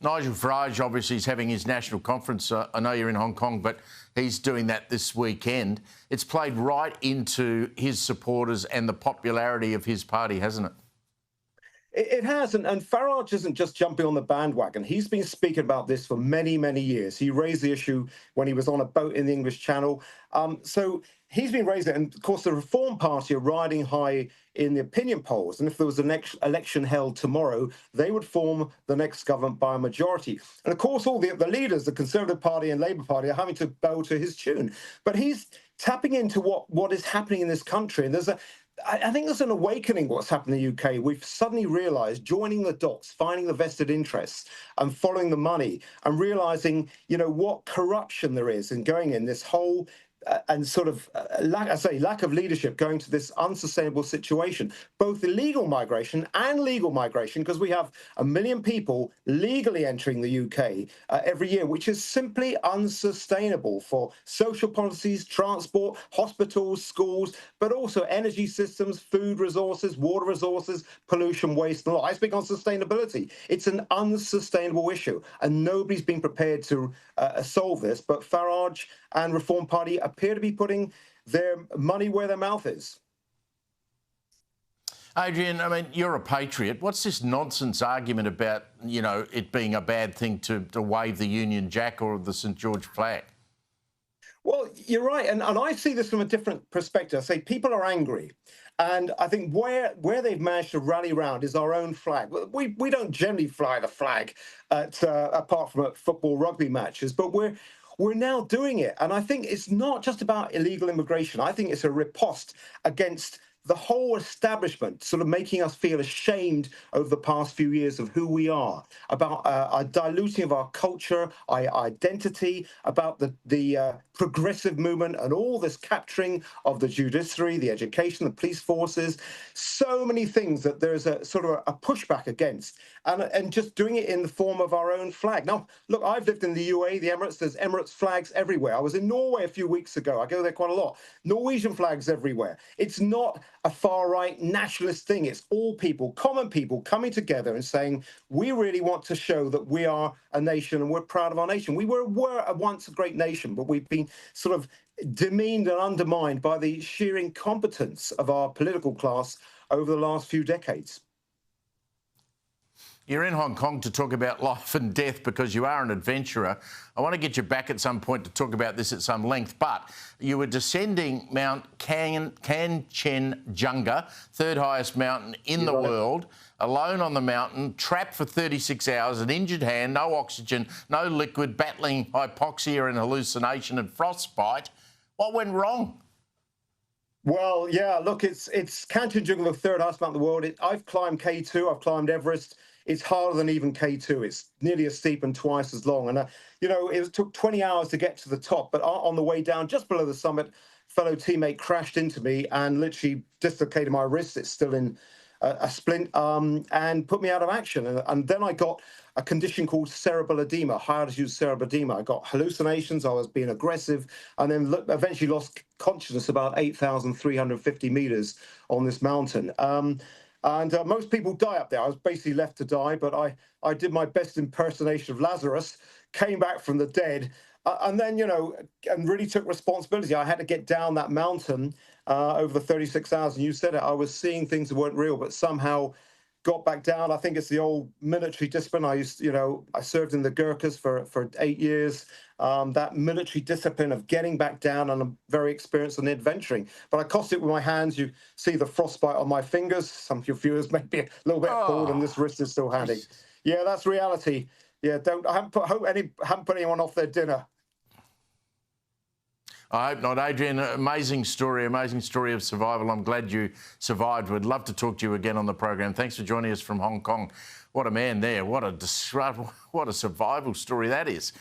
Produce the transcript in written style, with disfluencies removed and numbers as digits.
Nigel Farage obviously is having his national conference. I know you're in Hong Kong, but he's doing that this weekend. It's played right into his supporters and the popularity of his party, hasn't it? It has, and Farage isn't just jumping on the bandwagon. He's been speaking about this for many, many years. He raised the issue when he was on a boat in the English Channel. So he's been raising it. And of course, the Reform Party are riding high in the opinion polls. And if there was the next election held tomorrow, they would form the next government by a majority. And of course, all the leaders, the Conservative Party and Labour Party, are having to bow to his tune. But he's tapping into what is happening in this country. And I think there's an awakening what's happened in the UK. We've suddenly realised, joining the dots, finding the vested interests and following the money and realising, what corruption there is in going in this whole and sort of, lack of leadership going to this unsustainable situation, both illegal migration and legal migration, because we have 1 million people legally entering the UK every year, which is simply unsustainable for social policies, transport, hospitals, schools, but also energy systems, food resources, water resources, pollution, waste, and all. I speak on sustainability. It's an unsustainable issue, and nobody's been prepared to solve this, but Farage and Reform Party appear to be putting their money where their mouth is. Adrian, I mean, you're a patriot. What's this nonsense argument about, it being a bad thing to wave the Union Jack or the St George flag? Well, you're right. And I see this from a different perspective. I say people are angry. And I think where they've managed to rally around is our own flag. We don't generally fly the flag apart from at football, rugby matches, but we're now doing it. And I think it's not just about illegal immigration. I think it's a riposte against the whole establishment sort of making us feel ashamed over the past few years of who we are, about our diluting of our culture, our identity, about the progressive movement and all this capturing of the judiciary, the education, the police forces, so many things that there's a sort of a pushback against, and just doing it in the form of our own flag. Now, look, I've lived in the UAE, the Emirates, there's Emirates flags everywhere. I was in Norway a few weeks ago. I go there quite a lot. Norwegian flags everywhere. It's not a far-right nationalist thing. It's all people, common people, coming together and saying, we really want to show that we are a nation and we're proud of our nation. We were once a great nation, but we've been sort of demeaned and undermined by the sheer incompetence of our political class over the last few decades. You're in Hong Kong to talk about life and death because you are an adventurer. I want to get you back at some point to talk about this at some length, but you were descending Mount Kanchenjunga, third highest mountain in the world, alone on the mountain, trapped for 36 hours, an injured hand, no oxygen, no liquid, battling hypoxia and hallucination and frostbite. What went wrong? Well, yeah, look, it's Kanchenjunga, the third highest mountain in the world. I've climbed K2, I've climbed Everest. It's harder than even K2. It's nearly as steep and twice as long. And, it took 20 hours to get to the top. But on the way down, just below the summit, fellow teammate crashed into me and literally dislocated my wrist. It's still in a splint, and put me out of action. And then I got a condition called cerebral edema, high altitude cerebral edema. I got hallucinations. I was being aggressive, and then eventually lost consciousness about 8,350 meters on this mountain. And most people die up there. I was basically left to die, but I did my best impersonation of Lazarus, came back from the dead, and then, and really took responsibility. I had to get down that mountain over the 36 hours. And you said it, I was seeing things that weren't real, but somehow got back down. I think it's the old military discipline. I served in the Gurkhas for 8 years. That military discipline of getting back down, and I'm very experienced in adventuring. But I caused it with my hands. You see the frostbite on my fingers. Some of your viewers may be a little bit cold, and this wrist is still handy. Yeah, that's reality. Yeah, I haven't put anyone off their dinner. I hope not. Adrian, amazing story of survival. I'm glad you survived. We'd love to talk to you again on the program. Thanks for joining us from Hong Kong. What a man there. What a survival story that is.